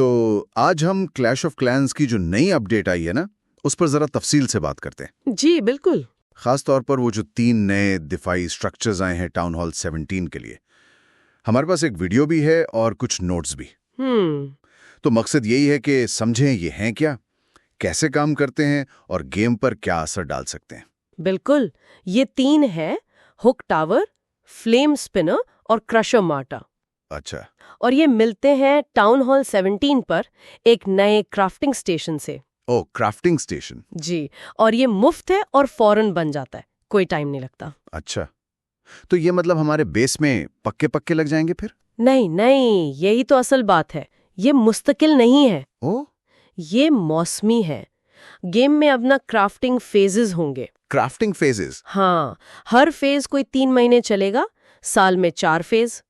तो आज हम क्लैश ऑफ क्लैंस की जो नई अपडेट आई है ना, उस पर जरा तफसील से बात करते हैं। जी बिल्कुल। खास तौर पर वो जो 3 नए दिफाई स्ट्रक्चर्स आए हैं टाउन हॉल 17 के लिए। हमारे पास एक वीडियो भी है और कुछ नोट्स भी। तो मकसद यही है कि समझें ये हैं क्या, कैसे काम करते हैं और गेम पर क्या असर डाल सकते हैं। बिल्कुल, ये 3 है, हुक टावर, फ्लेम स्पिनर और क्रशर मार्टा। अच्छा। और ये मिलते हैं टाउन हॉल 17 पर एक नए क्राफ्टिंग स्टेशन से। ओह, क्राफ्टिंग स्टेशन। जी, और ये मुफ्त है और फौरन बन जाता है, कोई टाइम नहीं लगता। अच्छा, तो ये मतलब हमारे बेस में पक्के पक्के लग जाएंगे फिर? नहीं नहीं, यही तो असल बात है। ये मुस्तकिल नहीं है, ओह, ये मौसमी है। गेम में अपना क्राफ्टिंग फेजेस होंगे। Crafting phases. हाँ, हर फेज कोई 3 महीने चलेगा, साल में 4 फेज।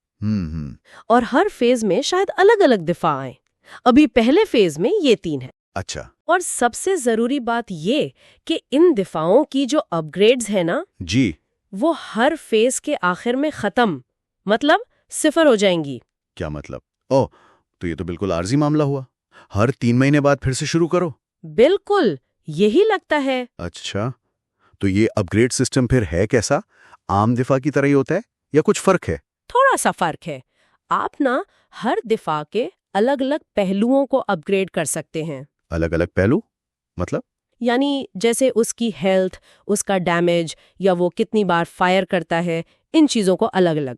और हर फेज में शायद अलग अलग दिफा आए। अभी पहले फेज में ये 3 है। अच्छा। और सबसे जरूरी बात ये कि इन दिफाओं की जो अपग्रेड्स है ना जी। वो हर फेज के आखिर में खत्म, मतलब 0 हो जाएंगी। क्या मतलब? ओह, तो ये तो बिल्कुल आर्जी मामला हुआ। हर 3 महीने बाद फिर से शुरू करो। बिल्कुल, यही लगता है। अच्छा, तो ये अपग्रेड सिस्टम फिर है कैसा? आम दिफा की तरह ही होता है या कुछ फर्क है? थोड़ा सा फर्क है। आप ना हर दिफा के अलग अलग पहलुओं को अपग्रेड कर सकते हैं। अलग अलग पहलू मतलब? यानी जैसे उसकी हेल्थ, उसका डैमेज या वो कितनी बार फायर करता है, इन चीजों को अलग अलग।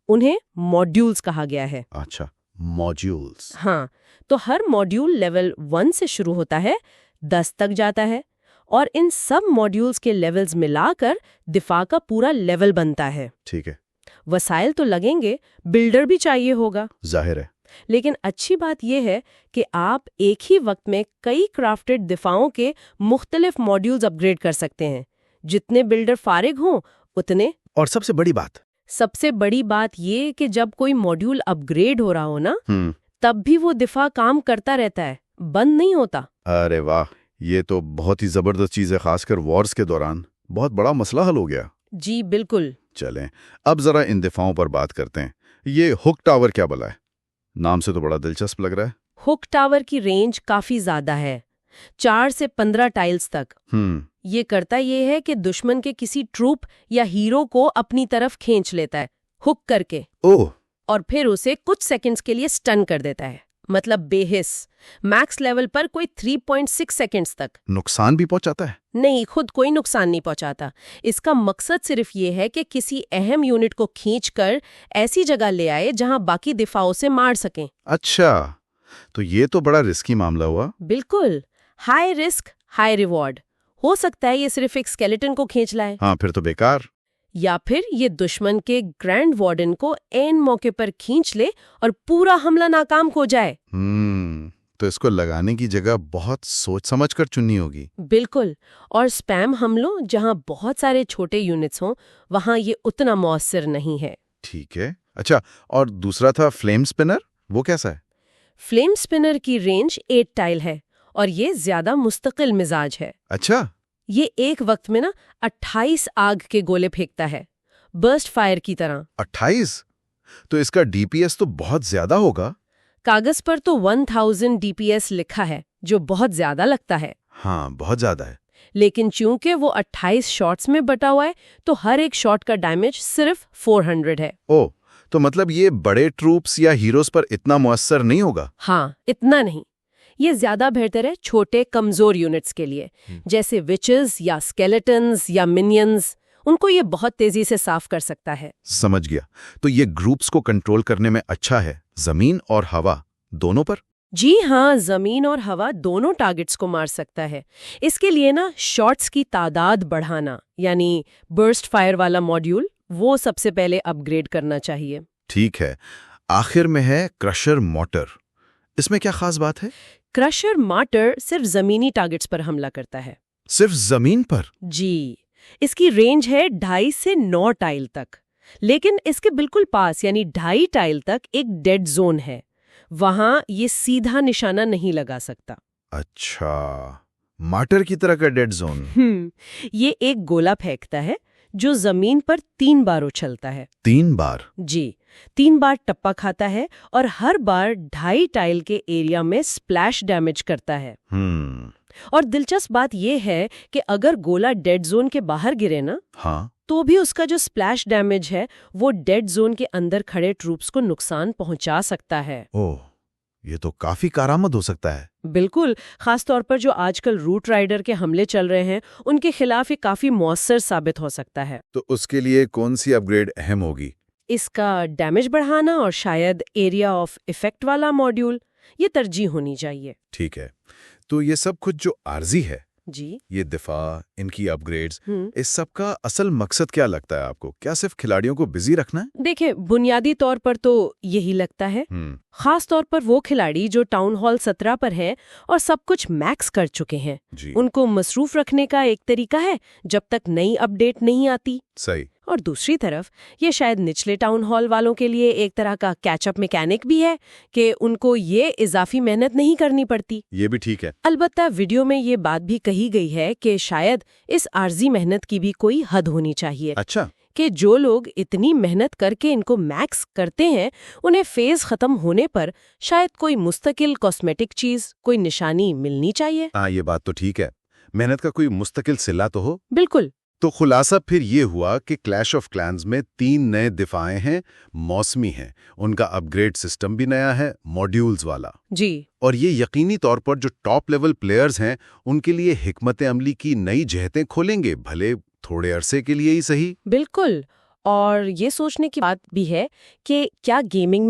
उन्हें मॉड्यूल्स कहा गया है। अच्छा, मॉड्यूल्स। हाँ, तो हर मॉड्यूल लेवल 1 से शुरू होता है, 10 तक जाता है, और इन सब मॉड्यूल्स के लेवल्स मिलाकर दिफा का पूरा लेवल बनता है। ठीक है। वसाइल तो लगेंगे, बिल्डर भी चाहिए होगा। जाहिर है। लेकिन अच्छी बात यह है कि आप एक ही वक्त में कई क्राफ्टेड दिफाओं के मुख्तलिफ मॉड्यूल्स अपग्रेड कर सकते हैं। जितने बिल्डर फारिग हों उतने। और सबसे बड़ी बात ये कि जब कोई मॉड्यूल अपग्रेड हो रहा हो ना, तब भी वो दिफा काम करता रहता है, बंद नहीं होता। अरे वाह, ये तो बहुत ही जबरदस्त चीज है। खासकर वॉर्स के दौरान बहुत बड़ा मसला हल हो गया। जी बिल्कुल। चलें, अब जरा इन दिफाओं पर बात करते हैं। ये हुक टावर क्या भला है? नाम से तो बड़ा दिलचस्प लग रहा है। हुक टावर की रेंज काफी ज्यादा है, 4 से 15 टाइल्स तक। ये करता ये है कि दुश्मन के किसी ट्रूप या हीरो को अपनी तरफ खींच लेता है हुक करके। ओह। और फिर उसे कुछ सेकंड्स के लिए स्टन कर देता है, मतलब बेहिस। मैक्स लेवल पर कोई 3.6 सेकंड्स तक। नुकसान भी पहुंचाता है? नहीं, खुद कोई नुकसान नहीं पहुंचाता। इसका मकसद सिर्फ ये है कि किसी अहम यूनिट को खींचकर ऐसी जगह ले आए जहां बाकी दिफाओं से मार सकें। अच्छा, तो ये तो बड़ा रिस्की मामला हुआ। बिल्कुल, हाई रिस्क हाई रिवॉर्ड। हो सकता है ये सिर्फ एक स्केलेटन को खींच लाए। हाँ, फिर तो बेकार। या फिर ये दुश्मन के ग्रैंड वार्डन को एन मौके पर खींच ले और पूरा हमला नाकाम हो जाए। तो इसको लगाने की जगह बहुत सोच समझ कर चुननी होगी। बिल्कुल, और स्पैम हमलों जहां बहुत सारे छोटे यूनिट्स हों, वहां ये उतना मौसर नहीं है। ठीक है। अच्छा, और दूसरा था फ्लेम स्पिनर, वो कैसा है? फ्लेम स्पिनर की रेंज 8 टाइल है और ये ज्यादा मुस्तकिल मिजाज है। अच्छा। ये एक वक्त में ना 28 आग के गोले फेंकता है, बर्स्ट फायर की तरह। 28? तो इसका डीपीएस तो बहुत ज्यादा होगा। कागज पर तो 1000 डीपीएस लिखा है, जो बहुत ज्यादा लगता है। हाँ, बहुत ज्यादा है। लेकिन चूंकि वो 28 शॉट्स में बटा हुआ है, तो हर एक शॉट का डैमेज सिर्फ 400 है। ओह, तो मतलब ये बड़े ट्रूप्स या हीरोज पर इतना मुअस्सर नहीं होगा? हाँ, इतना नहीं। ये ज्यादा बेहतर है छोटे कमजोर यूनिट्स के लिए, जैसे विचेस या स्केलेटन्स या मिनियंस। उनको ये बहुत तेजी से साफ कर सकता है। समझ गया। तो ये ग्रुप्स को कंट्रोल करने में अच्छा है, जमीन और हवा दोनों पर? जी हाँ, जमीन और हवा दोनों टारगेट्स को मार सकता है। इसके लिए ना शॉट्स की तादाद बढ़ाना, यानी बर्स्ट फायर वाला मॉड्यूल, वो सबसे पहले अपग्रेड करना चाहिए। ठीक है। आखिर में है क्रशर मॉर्टर। इसमें क्या खास बात है? क्रशर मार्टर सिर्फ जमीनी टारगेट्स पर हमला करता है। सिर्फ जमीन पर? जी, इसकी रेंज है 2.5 से 9 टाइल तक। लेकिन इसके बिल्कुल पास, यानी 2.5 टाइल तक, एक डेड जोन है। वहां ये सीधा निशाना नहीं लगा सकता। अच्छा, मार्टर की तरह का डेड जोन। ये एक गोला फेंकता है जो जमीन पर 3 बार उछलता है। 3 बार? जी, 3 बार टप्पा खाता है और हर बार 2.5 टाइल के एरिया में स्प्लैश डैमेज करता है। और दिलचस्प बात यह है कि अगर गोला डेड जोन के बाहर गिरे ना, हाँ, तो भी उसका जो स्प्लैश डैमेज है वो डेड जोन के अंदर खड़े ट्रूप्स को नुकसान पहुंचा सकता है। ओह, ये तो काफी कारामद हो सकता है। बिल्कुल, खास तौर पर जो आजकल रूट राइडर के हमले चल रहे हैं उनके खिलाफ ये काफी मौसर साबित हो सकता है। तो उसके लिए कौन सी अपग्रेड अहम होगी? इसका डैमेज बढ़ाना और शायद एरिया ऑफ इफेक्ट वाला मॉड्यूल, ये तरजीह होनी चाहिए। ठीक है, तो ये सब कुछ जो आर्जी है, जी, ये दिफा, इनकी अपग्रेड्स, इस सब का असल मकसद क्या लगता है आपको? क्या सिर्फ खिलाड़ियों को बिजी रखना है? देखिए, बुनियादी तौर पर तो यही लगता है। खास तौर पर वो खिलाड़ी जो टाउन हॉल 17 पर हैं और सब कुछ मैक्स कर चुके हैं, उनको मसरूफ रखने का एक तरीका है जब तक नई अपडेट नहीं आती। सही। और दूसरी तरफ ये शायद निचले टाउन हॉल वालों के लिए एक तरह का कैचअप मैकेनिक भी है कि उनको ये इजाफी मेहनत नहीं करनी पड़ती। ये भी ठीक है। अलबत्ता वीडियो में ये बात भी कही गई है कि शायद इस आर्जी मेहनत की भी कोई हद होनी चाहिए। अच्छा, कि जो लोग इतनी मेहनत करके इनको मैक्स करते हैं, उन्हें फेज खत्म होने पर शायद कोई मुस्तकिल कॉस्मेटिक चीज, कोई निशानी मिलनी चाहिए। हाँ, ये बात तो ठीक है, मेहनत का कोई मुस्तकिल सिला तो हो। बिल्कुल। तो खुलासा फिर ये हुआ कि क्लैश ऑफ क्लैंस में 3 नए दिफाएं हैं, मौसमी हैं, उनका अपग्रेड सिस्टम भी नया है, मॉड्यूल्स वाला। जी। और ये यकीनी तौर पर जो टॉप लेवल प्लेयर्स हैं उनके लिए हिकमत अमली की नई जहतें खोलेंगे, भले थोड़े अरसे के लिए ही सही। बिल्कुल। और ये सोचने की बात भी है कि क्या गेमिंग में